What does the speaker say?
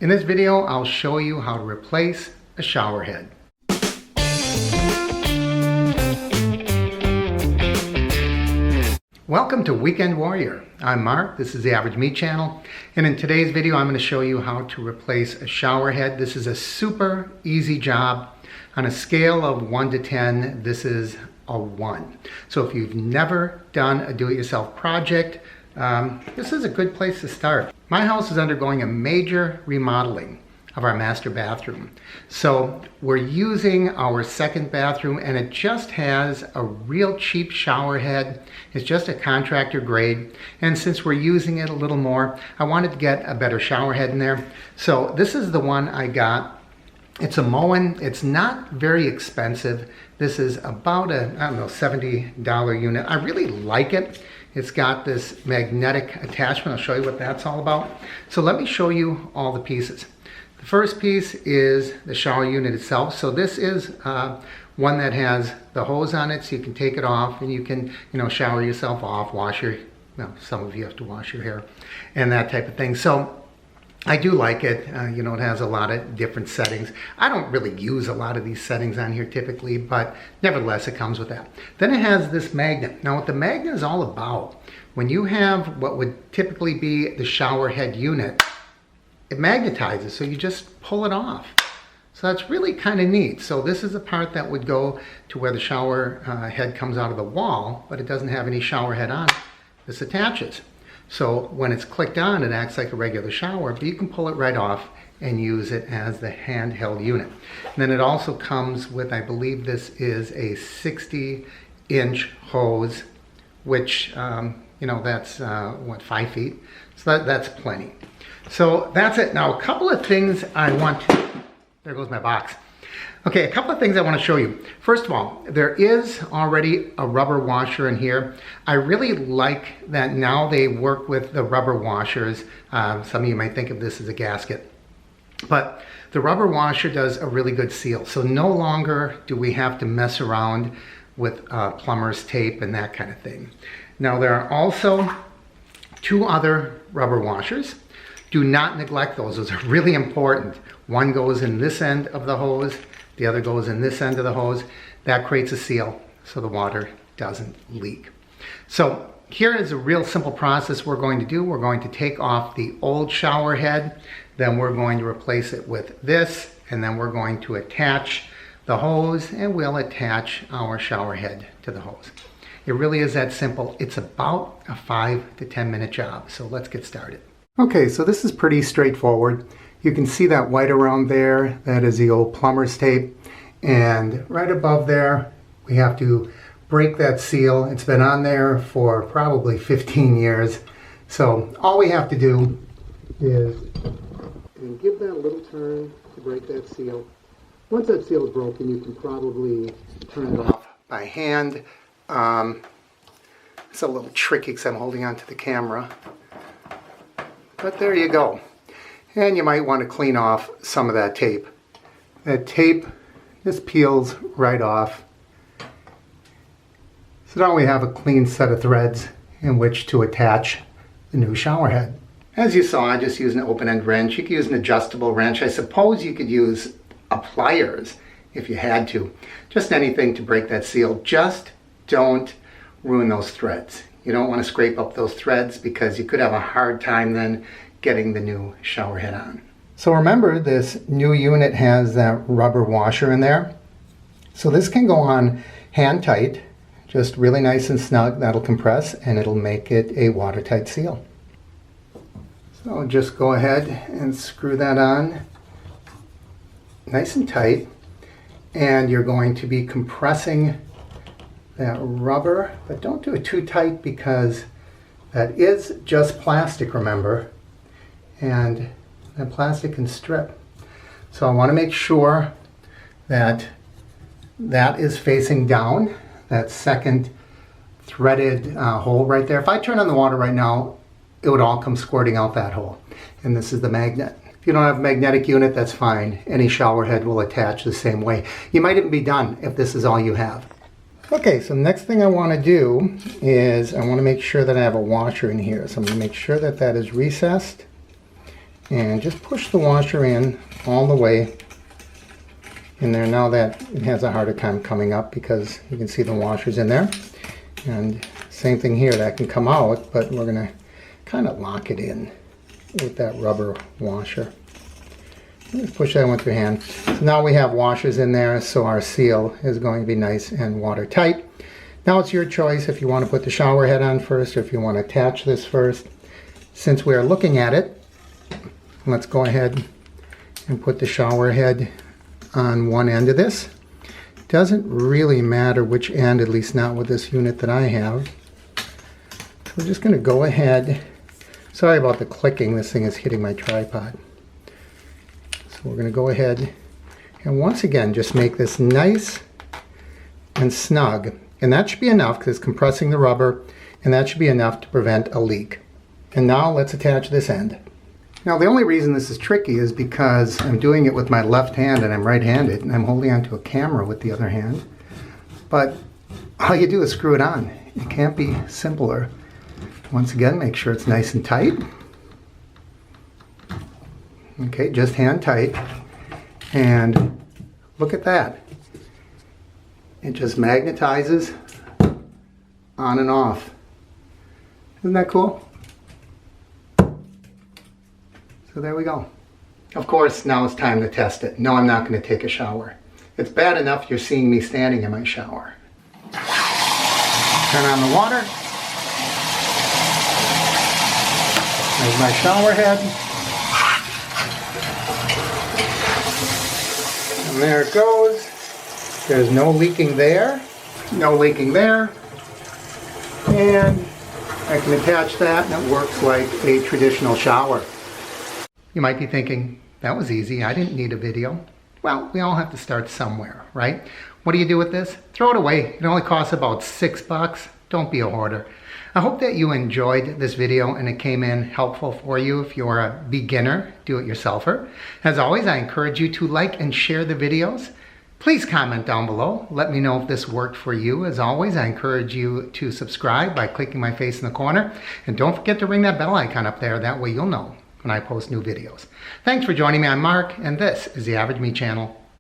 In this video, I'll show you how to replace a shower head. Welcome to Weekend Warrior. I'm Mark, this is the Average Me channel, and in today's video I'm going to show you how to replace a shower head. This is a super easy job. On a scale of 1 to 10, this is a 1. So if you've never done a do-it-yourself project, this is a good place to start. My house is undergoing a major remodeling of our master bathroom. So we're using our second bathroom, and it just has a real cheap shower head. It's just a contractor grade. And since we're using it a little more, I wanted to get a better shower head in there. So this is the one I got. It's a Moen. It's not very expensive. This is about a, I don't know, $70 unit. I really like it. It's got this magnetic attachment. I'll show you what that's all about. So let me show you all the pieces. The first piece is the shower unit itself. So this is one that has the hose on it, so you can take it off and you can, shower yourself off, wash your, some of you have to wash your hair and that type of thing. So I do like it. It has a lot of different settings. I don't really use a lot of these settings on here typically, but nevertheless it comes with that. Then it has this magnet. Now what the magnet is all about, when you have what would typically be the shower head unit, it magnetizes, so you just pull it off. So that's really kind of neat. So this is the part that would go to where the shower head comes out of the wall, but it doesn't have any shower head on it. This attaches. So when it's clicked on, it acts like a regular shower, but you can pull it right off and use it as the handheld unit. And then it also comes with, I believe this is a 60-inch hose, which, that's, 5 feet? So that's plenty. So that's it. Now, a couple of things I want to, there goes my box. Okay, a couple of things I want to show you. First of all, there is already a rubber washer in here. I really like that now they work with the rubber washers. Some of you might think of this as a gasket, but the rubber washer does a really good seal. So no longer do we have to mess around with plumber's tape and that kind of thing. Now, there are also 2 other rubber washers. Do not neglect those. Those are really important. One goes in this end of the hose, the other goes in this end of the hose. That creates a seal so the water doesn't leak. So here is a real simple process we're going to do. We're going to take off the old shower head, then we're going to replace it with this, and then we're going to attach the hose, and we'll attach our shower head to the hose. It really is that simple. It's about a 5 to 10 minute job. So let's get started. Okay, so this is pretty straightforward. You can see that white around there, that is the old plumber's tape. And right above there, we have to break that seal. It's been on there for probably 15 years. So all we have to do is give that a little turn to break that seal. Once that seal is broken, you can probably turn it off by hand. It's a little tricky because I'm holding onto the camera. But there you go. And you might want to clean off some of that tape. That tape just peels right off. So now we have a clean set of threads in which to attach the new shower head. As you saw, I just used an open-end wrench. You could use an adjustable wrench. I suppose you could use pliers if you had to. Just anything to break that seal. Just don't ruin those threads. You don't want to scrape up those threads because you could have a hard time then getting the new shower head on. So remember, this new unit has that rubber washer in there. So this can go on hand tight, just really nice and snug. That'll compress and it'll make it a watertight seal. So just go ahead and screw that on nice and tight. And you're going to be compressing that rubber, but don't do it too tight because that is just plastic, remember, and that plastic can strip. So I want to make sure that that is facing down, that second threaded hole right there. If I turn on the water right now, it would all come squirting out that hole. And this is the magnet. If you don't have a magnetic unit, that's fine. Any shower head will attach the same way. You might even be done if this is all you have. Okay, so next thing I want to do is I want to make sure that I have a washer in here. So I'm going to make sure that that is recessed. And just push the washer in all the way in there. Now that it has a harder time coming up because you can see the washer's in there. And same thing here, that can come out, but we're gonna kind of lock it in with that rubber washer. Just push that in with your hand. So now we have washers in there, so our seal is going to be nice and watertight. Now it's your choice if you want to put the shower head on first or if you want to attach this first. Since we are looking at it, let's go ahead and put the shower head on one end of this. Doesn't really matter which end, at least not with this unit that I have. So we're just going to go ahead. Sorry about the clicking, this thing is hitting my tripod. So we're going to go ahead and once again just make this nice and snug. And that should be enough because it's compressing the rubber, and that should be enough to prevent a leak. And now let's attach this end. Now the only reason this is tricky is because I'm doing it with my left hand and I'm right-handed and I'm holding onto a camera with the other hand. But all you do is screw it on. It can't be simpler. Once again, make sure it's nice and tight. Okay, just hand tight. And look at that. It just magnetizes on and off. Isn't that cool? So there we go. Of course, now it's time to test it. No, I'm not going to take a shower. It's bad enough you're seeing me standing in my shower. Turn on the water. There's my shower head. And there it goes. There's no leaking there. No leaking there. And I can attach that and it works like a traditional shower. You might be thinking, that was easy, I didn't need a video. Well, we all have to start somewhere, right? What do you do with this? Throw it away. It only costs about $6. Don't be a hoarder. I hope that you enjoyed this video and it came in helpful for you if you're a beginner, do-it-yourselfer. As always, I encourage you to like and share the videos. Please comment down below. Let me know if this worked for you. As always, I encourage you to subscribe by clicking my face in the corner. And don't forget to ring that bell icon up there. That way you'll know when I post new videos. Thanks for joining me. I'm Mark, and this is The Average Me Channel.